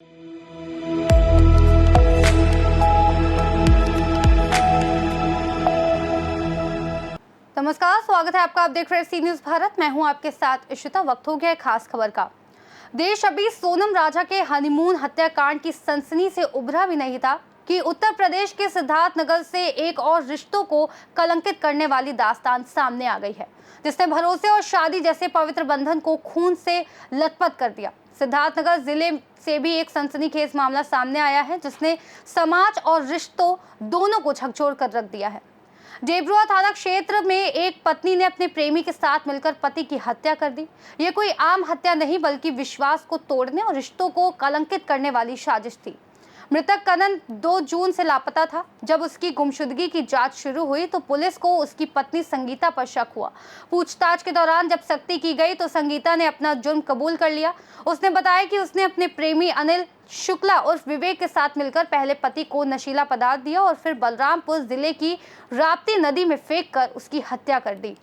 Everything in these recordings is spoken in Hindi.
नमस्कार, स्वागत है आपका। आप देख रहे हैं सी न्यूज भारत। मैं हूं आपके साथ इशिता। वक्त हो गया है खास खबर का। देश अभी सोनम राजा के हनीमून हत्याकांड की सनसनी से उभरा भी नहीं था कि उत्तर प्रदेश के सिद्धार्थनगर से एक और रिश्तों को कलंकित करने वाली दास्तान सामने आ गई है, जिसने भरोसे और शादी जैसे पवित्र बंधन को खून से लथपथ कर दिया। सिद्धार्थनगर जिले से भी एक सनसनीखेज मामला सामने आया है, जिसने समाज और रिश्तों दोनों को झकझोर कर रख दिया है। डेबरुआ थाना क्षेत्र में एक पत्नी ने अपने प्रेमी के साथ मिलकर पति की हत्या कर दी। ये कोई आम हत्या नहीं, बल्कि विश्वास को तोड़ने और रिश्तों को कलंकित करने वाली साजिश थी। मृतक कनन 2 जून से लापता था। जब उसकी गुमशुदगी की जांच शुरू हुई तो पुलिस को उसकी पत्नी संगीता पर शक हुआ। पूछताछ के दौरान जब सख्ती की गई तो संगीता ने अपना जुर्म कबूल कर लिया। उसने बताया कि उसने अपने प्रेमी अनिल शुक्ला उर्फ विवेक के साथ मिलकर पहले पति को नशीला पदार्थ दिया और फिर बलरामपुर जिले की राप्ती नदी में फेंककर उसकी हत्या कर दी।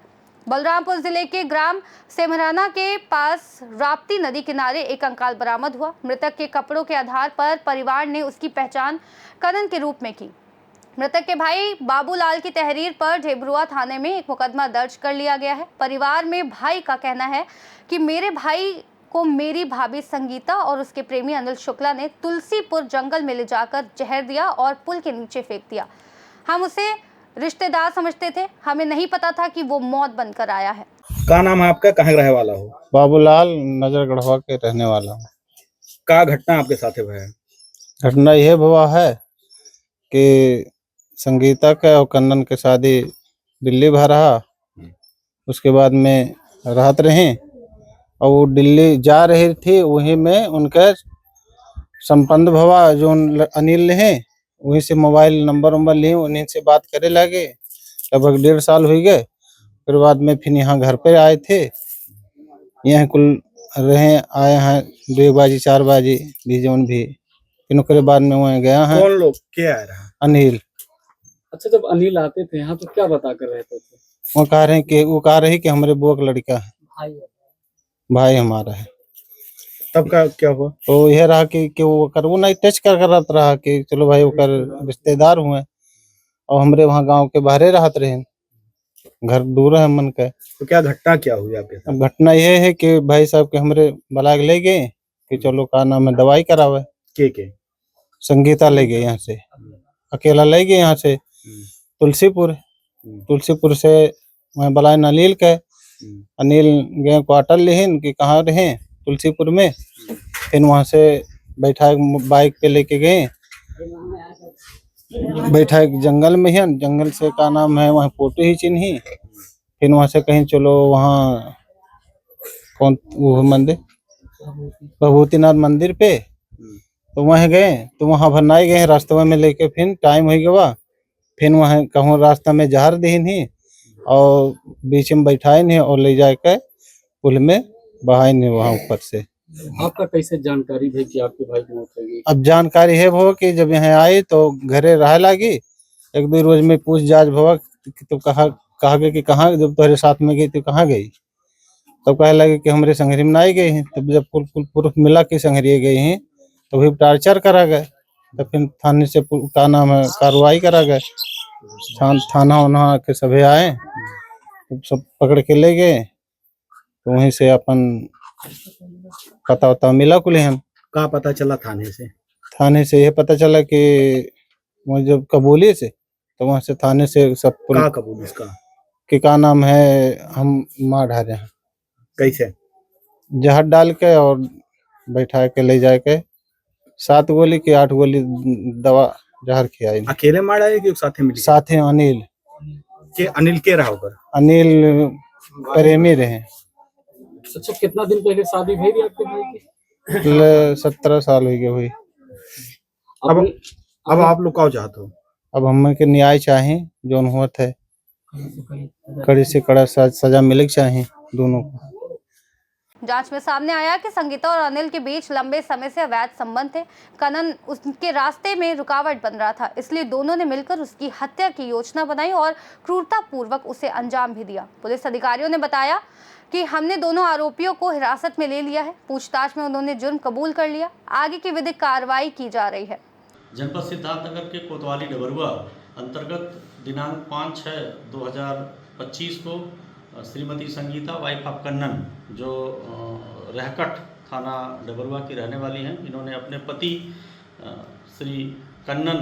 बलरामपुर जिले के ग्राम सेमराना के पास राप्ती नदी किनारे एक कंकाल बरामद हुआ। मृतक के कपड़ों के आधार पर परिवार ने उसकी पहचान कनन के रूप में की। मृतक के भाई बाबूलाल की तहरीर पर डेबरुआ थाने में एक मुकदमा दर्ज कर लिया गया है। परिवार में भाई का कहना है कि मेरे भाई को मेरी भाभी संगीता और उसके प्रेमी अनिल शुक्ला ने तुलसीपुर जंगल में ले जाकर जहर दिया और पुल के नीचे फेंक दिया। हम उसे रिश्तेदार समझते थे, हमें नहीं पता था कि वो मौत बनकर आया है। का नाम है आपका, कहाँ रहने वाला हो? बाबूलाल नजरगढ़वा के रहने वाला हूँ। का घटना आपके साथ हुआ है? घटना यह हुआ है कि संगीता का और कन्नन के शादी दिल्ली भा रहा। उसके बाद में राहत रहे और वो दिल्ली जा रही थी। वहीं में उनके संबंध भवा जो अनिल है, वहीं से मोबाइल नंबर लिए, उन्हीं से बात करे लगे। लगभग 1.5 साल हो गए। फिर बाद में फिर यहाँ घर पे आए थे। यहाँ कुल रहे आए हैं 2 बजे 4 बजे भी जौन भी। फिर उसके बाद में वहाँ गया है। कौन लोग क्या आ रहा? अनिल। अच्छा, जब अनिल आते थे यहाँ तो क्या बता कर रहते थे? वो कह रहे कि हमारे बुआ का लड़का है, भाई हमारा है। तब का क्या हुआ? तो यह रहा कि वो नहीं टच कर रहा कि चलो भाई वो कर रिश्तेदार हुए और हमरे वहाँ गांव के बाहर रहते रहे, घर दूर है मन का। तो क्या घटना क्या हुई आपके साथ? घटना यह है कि भाई साहब के हमरे बलाग ले गए कि चलो का नाम है दवाई करावे। के संगीता ले गए यहाँ से, अकेला ले गए यहाँ से तुलसीपुर से वहाँ बलाय अनिल के। अनिल गए क्वार्टर लेहिन कि कहाँ रहे तुलसीपुर में। फिर वहाँ से बैठा बाइक पे लेके गए, बैठा एक जंगल में है। जंगल से का नाम है वहाँ फोटो ही चिन्ही। फिर वहाँ से कहीं चलो वहाँ कौन वो मंदिर भभूतिनाथ मंदिर पे, तो वहाँ गए। तो वहाँ भरनाई गए रास्ते में लेके। फिर टाइम हो गया। फिर वहाँ कहूँ रास्ता में जहर दीन ही और बीच में बैठाए नहीं और ले जाके पुल में बहाए नहीं वहाँ ऊपर से। आपका कैसे जानकारी भी कि आपके भाई की मौत हो गई? अब जानकारी है वो कि जब यहाँ आए तो घरे रह लगी। 1-2 रोज में पूछ जांच भवा कि तो कहा गए कि कहाँ, जब तुम्हारे साथ में गई तो कहाँ गई? तब कहे लगे कि हमारे संगरी में नहीं गई हैं। तब जब कुल प्रूफ मिला कि संगरी गई हैं तो भी टार्चर करा गए। तो फिर थाने से का नाम है कार्रवाई करा गए। थाना उन्हा के सभी आए, तो सब पकड़ के ले गए। तो वहीं से अपन पता मिला कुल हम। का पता चला थाने से? थाने से यह पता चला कि वो जब कबूली से, तो वहाँ से थाने से सब का कबूल इसका कि का नाम है हम मार डाले हैं। कैसे? जहर डाल के और बैठा के ले जाके 7 गोली की 8 गोली दवा जहर खिलाई। अकेले मारा है कि साथे मिल? साथे अनिल के रहा होकर? अनिल प्रेमी रहे। अच्छा, कितना दिन पहले शादी हुई आपके भाई की? 17 साल हो गए हुई। अब आप लोग क्या चाहते हो? अब हम के न्याय चाहे जो हुआ थे, कड़ी से कड़ा सजा मिले चाहिए दोनों को। जांच में सामने आया कि संगीता और अनिल के बीच लंबे समय से अवैध संबंध थे। कनन उसके रास्ते में रुकावट बन रहा था, इसलिए दोनों ने मिलकर उसकी हत्या की योजना बनाई और क्रूरतापूर्वक उसे अंजाम भी दिया। पुलिस अधिकारियों ने बताया कि हमने दोनों आरोपियों को हिरासत में ले लिया है। पूछताछ में उन्होंने जुर्म कबूल कर लिया। आगे की विधिक कार्रवाई की जा रही है। जनपद सिद्धार्थनगर के कोतवाली डबरुआ अंतर्गत दिनांक 5/6/2025 को श्रीमती संगीता वाइफ ऑफ कन्नन जो रहकट थाना डबरुआ की रहने वाली हैं, इन्होंने अपने पति श्री कन्नन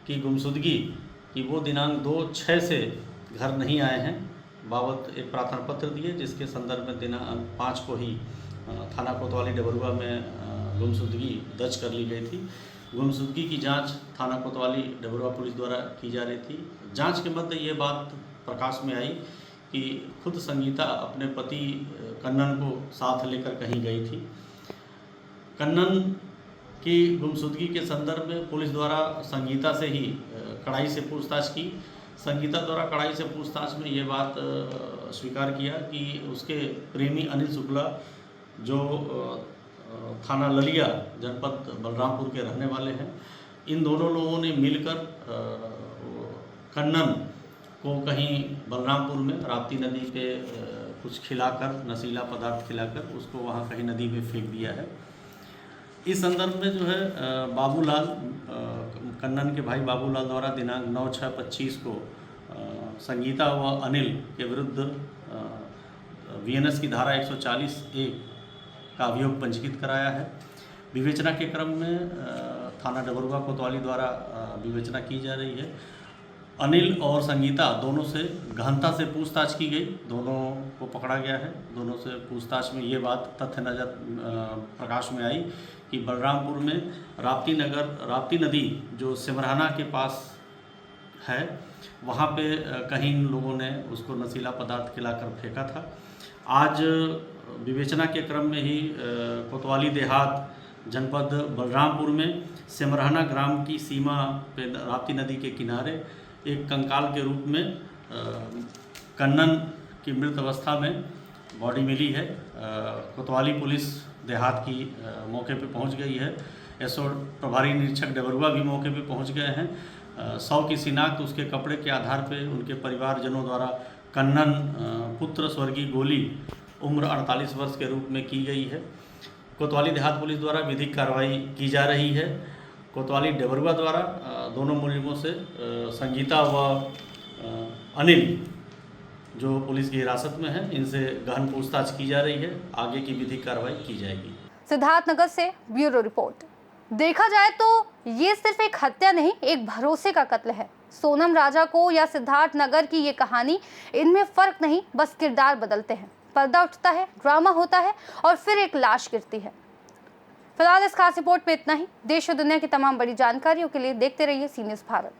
की गुमशुदगी कि वो दिनांक 2/6 से घर नहीं आए हैं बाबत एक प्रार्थना पत्र दिए, जिसके संदर्भ में दिनांक 5 को ही थाना कोतवाली डबरुआ में गुमशुदगी दर्ज कर ली गई थी। गुमशुदगी की जांच थाना कोतवाली डबरुआ पुलिस द्वारा की जा रही थी। जांच के मध्य ये बात प्रकाश में आई कि खुद संगीता अपने पति कन्नन को साथ लेकर कहीं गई थी। कन्नन की गुमशुदगी के संदर्भ में पुलिस द्वारा संगीता से ही कड़ाई से पूछताछ की। संगीता द्वारा कड़ाई से पूछताछ में ये बात स्वीकार किया कि उसके प्रेमी अनिल शुक्ला जो थाना ललिया जनपद बलरामपुर के रहने वाले हैं, इन दोनों लोगों ने मिलकर कन्नन को कहीं बलरामपुर में राप्ती नदी पे कुछ खिलाकर, नशीला पदार्थ खिलाकर उसको वहाँ कहीं नदी में फेंक दिया है। इस संदर्भ में जो है बाबूलाल, कन्नन के भाई बाबूलाल द्वारा दिनांक 9/6/25 को संगीता व अनिल के विरुद्ध VNS की धारा 140(a) का अभियोग पंजीकृत कराया है। विवेचना के क्रम में थाना डबरुआ कोतवाली द्वारा विवेचना की जा रही है। अनिल और संगीता दोनों से गहनता से पूछताछ की गई, दोनों को पकड़ा गया है। दोनों से पूछताछ में ये बात तथ्य नजर प्रकाश में आई कि बलरामपुर में राप्ती नदी जो सिमराना के पास है, वहाँ पे कहीं इन लोगों ने उसको नशीला पदार्थ खिलाकर फेंका था। आज विवेचना के क्रम में ही कोतवाली देहात जनपद बलरामपुर में सिमराना ग्राम की सीमा पे राप्ती नदी के किनारे एक कंकाल के रूप में कन्नन की मृत अवस्था में बॉडी मिली है। कोतवाली पुलिस देहात की मौके पे पहुंच गई है। एसओ प्रभारी निरीक्षक डबरुआ भी मौके पे पहुंच गए हैं। 100 की शिनाख्त उसके कपड़े के आधार पे उनके परिवारजनों द्वारा कन्नन पुत्र स्वर्गीय गोली उम्र 48 वर्ष के रूप में की गई है। कोतवाली देहात पुलिस द्वारा विधिक कार्रवाई की जा रही है। कोतवाली डबरुआ द्वारा दोनों मुलजिमों से संगीता व अनिल जो पुलिस की हिरासत में है, इनसे गहन पूछताछ की जा रही है। आगे की विधिक कार्रवाई की जाएगी। सिद्धार्थनगर से ब्यूरो रिपोर्ट। देखा जाए तो ये सिर्फ एक हत्या नहीं, एक भरोसे का कत्ल है। सोनम राजा को या सिद्धार्थनगर की ये कहानी, इनमें फर्क नहीं, बस किरदार बदलते हैं। पर्दा उठता है, ड्रामा होता है और फिर एक लाश गिरती है। फिलहाल इस खास रिपोर्ट में इतना ही। देश और दुनिया की तमाम बड़ी जानकारियों के लिए देखते रहिए सी न्यूज़ भारत।